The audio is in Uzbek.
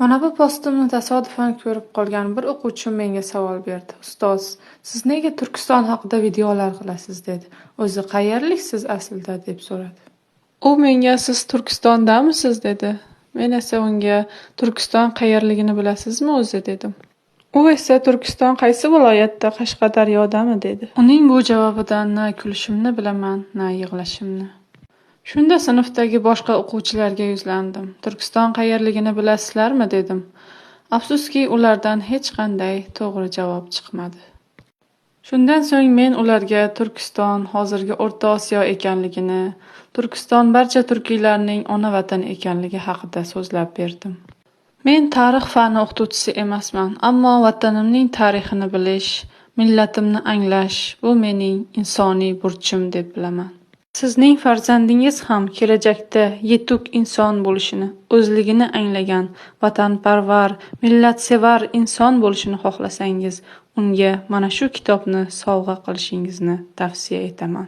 Mana bu postimni tasodifan ko'rib qolgan bir o'quvchim menga savol berdi. Ustoz, siz nega Turkiston haqida videolar qilasiz dedi. O'zi qayerliksiz aslida deb so'radi. U menga siz Turkistondamisiz dedi. Men esa unga Turkiston qayerligini bilasizmi o'zi dedim. U esa Turkiston qaysi viloyatda, Qashqadaryodami dedi. Uning bu javobidan na kulishimni bilaman, na yig'lashimni. Shunda sinfdagi boshqa o'quvchilarga yuzlandim. Turkiston qayerligini bilasizlarmi dedim. Afsuski ulardan hech qanday to'g'ri javob chiqmadi. Shundan so'ng men ularga Turkiston hozirgi O'rta Osiyo ekanligini, Turkiston barcha turkiylarning ona vatani ekanligi haqida so'zlab berdim. Men tarix fani o'qituvchisi emasman, ammo vatanimning tarixini bilish, millatimni anglash bu mening insoniy burchim deb bilaman. Sizning farzandingiz ham kelajakda yetuk inson bo'lishini, o'zligini anglagan, vatanparvar, millatsevar inson bo'lishini xohlasangiz, unga mana shu kitobni sovg'a qilishingizni tavsiya etaman.